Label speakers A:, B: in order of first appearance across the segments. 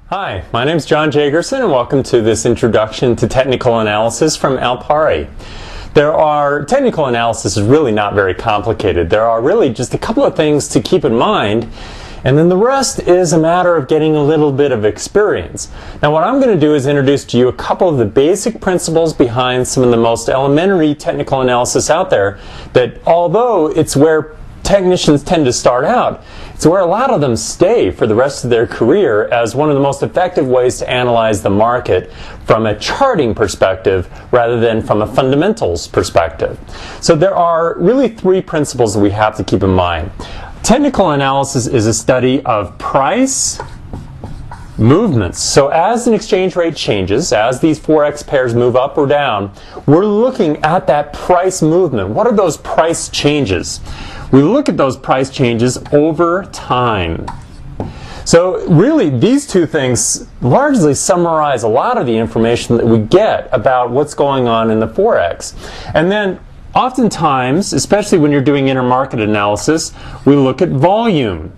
A: Hi, my name is John Jagerson and welcome to this introduction to technical analysis from Alpari. Technical analysis is really not very complicated. There are really just a couple of things to keep in mind, and then the rest is a matter of getting a little bit of experience. Now what I'm going to do is introduce to you a couple of the basic principles behind some of the most elementary technical analysis out there that, although it's where technicians tend to start out, it's where a lot of them stay for the rest of their career as one of the most effective ways to analyze the market from a charting perspective rather than from a fundamentals perspective. So there are really three principles that we have to keep in mind. Technical analysis is a study of price movements. So as an exchange rate changes, as these Forex pairs move up or down, we're looking at that price movement. What are those price changes? We look at those price changes over time. So really, these two things largely summarize a lot of the information that we get about what's going on in the Forex. And then oftentimes, especially when you're doing intermarket analysis, we look at volume.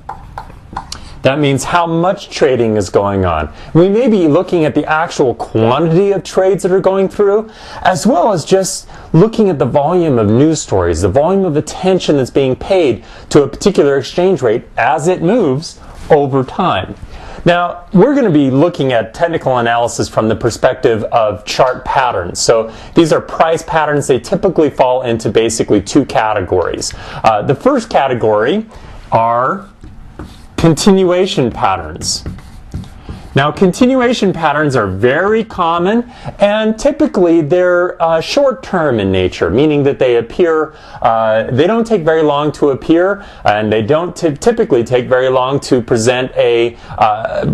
A: That means how much trading is going on. We may be looking at the actual quantity of trades that are going through, as well as just looking at the volume of news stories, the volume of attention that's being paid to a particular exchange rate as it moves over time. Now, we're going to be looking at technical analysis from the perspective of chart patterns. So these are price patterns. They typically fall into basically two categories. The first category are continuation patterns. Now, continuation patterns are very common, and typically they're short-term in nature, meaning that they appear, they don't take very long to appear, and they don't typically take very long to present a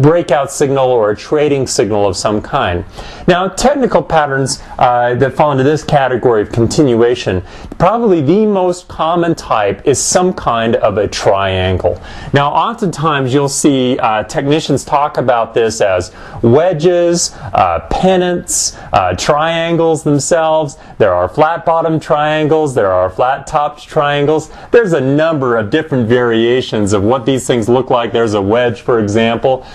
A: breakout signal or a trading signal of some kind. Now, technical patterns that fall into this category of continuation, probably the most common type is some kind of a triangle. Now, oftentimes you'll see technicians talk about this as wedges, pennants, triangles themselves. There are flat bottom triangles, there are flat topped triangles. There's a number of different variations of what these things look like. There's a wedge, for example.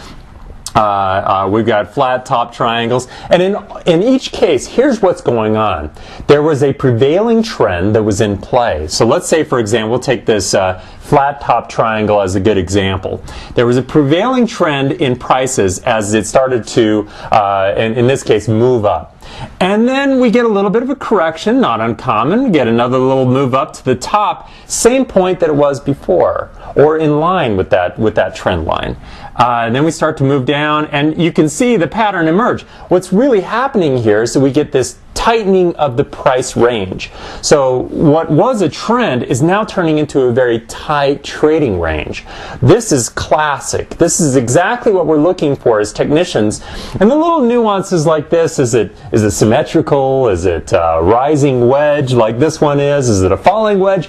A: We've got flat top triangles, and in each case, here's what's going on. There was a prevailing trend that was in play. So let's say, for example, we'll take this flat top triangle as a good example. There was a prevailing trend in prices as it started to, in this case, move up. And then we get a little bit of a correction, not uncommon. We get another little move up to the top, same point that it was before, or in line with that trend line. And then we start to move down, and you can see the pattern emerge. What's really happening here is that we get this tightening of the price range. So what was a trend is now turning into a very tight trading range. This is classic. This is exactly what we're looking for as technicians. And the little nuances like this, is it symmetrical? Is it a rising wedge like this one is? Is it a falling wedge?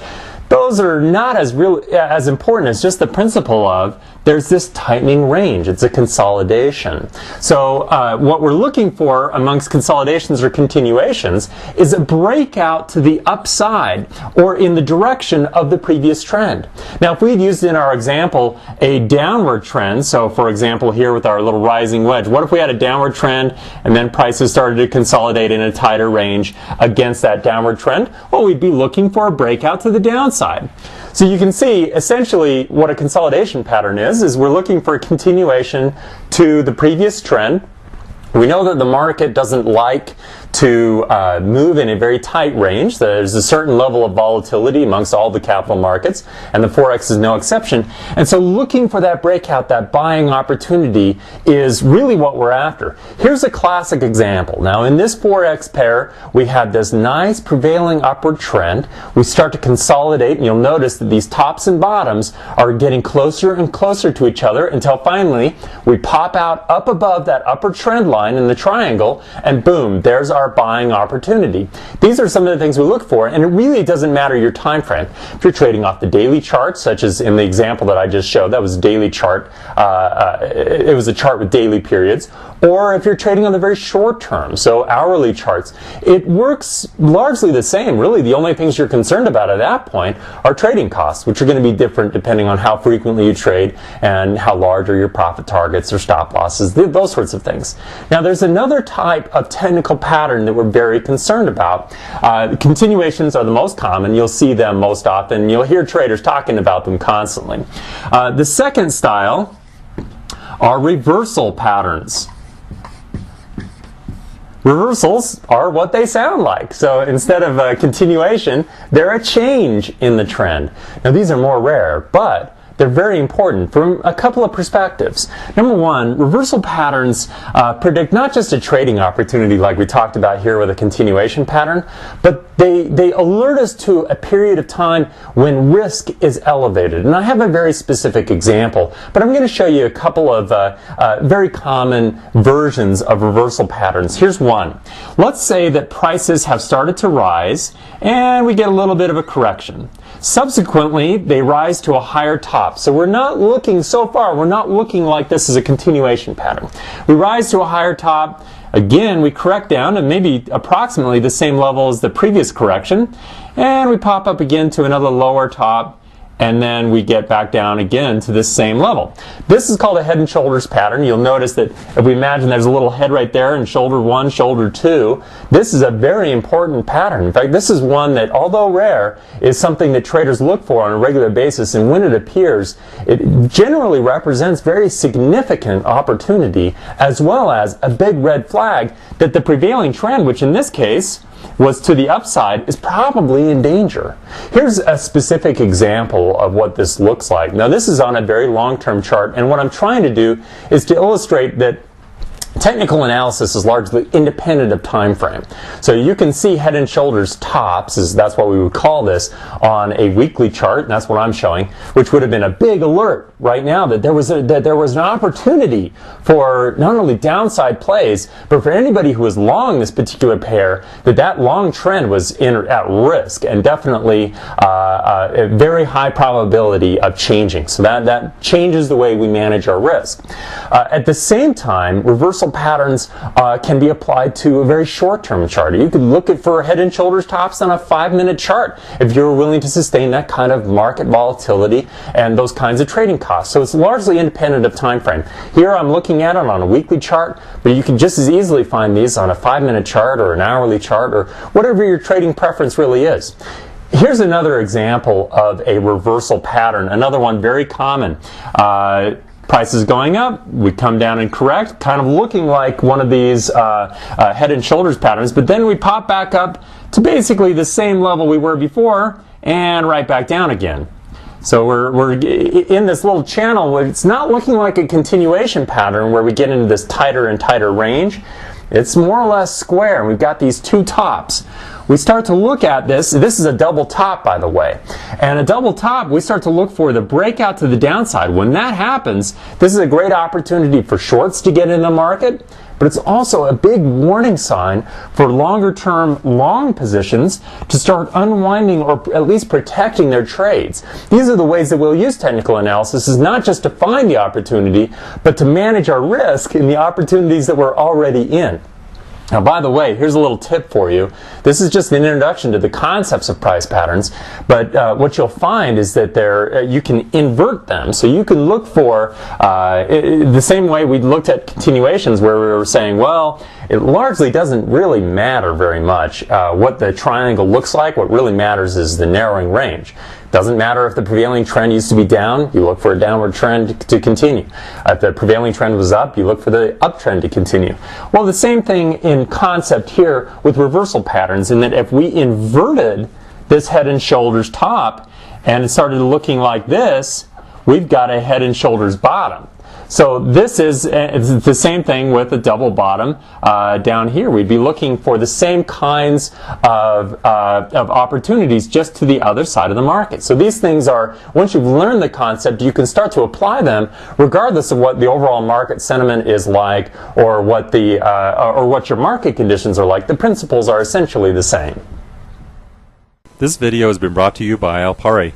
A: Those are not as important as just the principle of there's this tightening range. It's a consolidation. So what we're looking for amongst consolidations or continuations is a breakout to the upside or in the direction of the previous trend. Now, if we'd used in our example a downward trend, so for example here with our little rising wedge, what if we had a downward trend and then prices started to consolidate in a tighter range against that downward trend? Well, we'd be looking for a breakout to the downside. So you can see essentially what a consolidation pattern is we're looking for a continuation to the previous trend. We know that the market doesn't like to move in a very tight range. There's a certain level of volatility amongst all the capital markets, and the Forex is no exception. And so looking for that breakout, that buying opportunity, is really what we're after. Here's a classic example. Now in this Forex pair, we had this nice prevailing upward trend. We start to consolidate, and you'll notice that these tops and bottoms are getting closer and closer to each other until finally we pop out up above that upper trend line in the triangle, and boom, there's our buying opportunity. These are some of the things we look for, and it really doesn't matter your time frame. If you're trading off the daily chart, such as in the example that I just showed, that was a daily chart. It was a chart with daily periods. or if you're trading on the very short term, so hourly charts, it works largely the same. Really, the only things you're concerned about at that point are trading costs, which are going to be different depending on how frequently you trade and how large are your profit targets or stop losses, those sorts of things. Now, there's another type of technical pattern that we're very concerned about. Continuations are the most common. You'll see them most often. You'll hear traders talking about them constantly. The second style are reversal patterns. Reversals are what they sound like. So instead of a continuation, they're a change in the trend. Now, these are more rare, but they're very important from a couple of perspectives. Number one, reversal patterns predict not just a trading opportunity like we talked about here with a continuation pattern, but they alert us to a period of time when risk is elevated. And I have a very specific example, but I'm going to show you a couple of very common versions of reversal patterns. Here's one. Let's say that prices have started to rise and we get a little bit of a correction. Subsequently, they rise to a higher top. So we're not looking, so far, we're not looking like this is a continuation pattern. We rise to a higher top. Again, we correct down to maybe approximately the same level as the previous correction. And we pop up again to another lower top. And then we get back down again to this same level. This is called a head and shoulders pattern. You'll notice that if we imagine there's a little head right there and shoulder 1, shoulder 2, this is a very important pattern. In fact, this is one that, although rare, is something that traders look for on a regular basis, and when it appears, it generally represents very significant opportunity as well as a big red flag that the prevailing trend, which in this case was to the upside, is probably in danger. Here's a specific example of what this looks like. Now, this is on a very long-term chart, and what I'm trying to do is to illustrate that technical analysis is largely independent of time frame. So you can see head and shoulders tops, that's what we would call this, on a weekly chart, and that's what I'm showing, which would have been a big alert right now that there was an opportunity for not only downside plays, but for anybody who was long this particular pair, that long trend was at risk and definitely a very high probability of changing. So that changes the way we manage our risk. At the same time, reversal patterns can be applied to a very short-term chart. You could look for head and shoulders tops on a 5-minute chart if you're willing to sustain that kind of market volatility and those kinds of trading costs. So it's largely independent of time frame. Here I'm looking at it on a weekly chart, but you can just as easily find these on a 5-minute chart or an hourly chart or whatever your trading preference really is. Here's another example of a reversal pattern, another one very common. Prices going up, we come down and correct, kind of looking like one of these head and shoulders patterns, but then we pop back up to basically the same level we were before and right back down again. So we're in this little channel where it's not looking like a continuation pattern where we get into this tighter and tighter range. It's more or less square. We've got these two tops. We start to look at this. This is a double top, by the way. And a double top, we start to look for the breakout to the downside. When that happens, this is a great opportunity for shorts to get in the market, but it's also a big warning sign for longer-term long positions to start unwinding or at least protecting their trades. These are the ways that we'll use technical analysis, is not just to find the opportunity, but to manage our risk in the opportunities that we're already in. Now, by the way, here's a little tip for you. This is just an introduction to the concepts of price patterns, but what you'll find is that you can invert them. So you can look for the same way we looked at continuations, where we were saying, well, it largely doesn't really matter very much what the triangle looks like. What really matters is the narrowing range. Doesn't matter if the prevailing trend used to be down, you look for a downward trend to continue. If the prevailing trend was up, you look for the uptrend to continue. Well, the same thing in concept here with reversal patterns, in that if we inverted this head and shoulders top and it started looking like this, we've got a head and shoulders bottom. So this is it's the same thing with a double bottom down here. We'd be looking for the same kinds of opportunities just to the other side of the market. So these things are, once you've learned the concept, you can start to apply them regardless of what the overall market sentiment is like or what your market conditions are like. The principles are essentially the same.
B: This video has been brought to you by Alpare.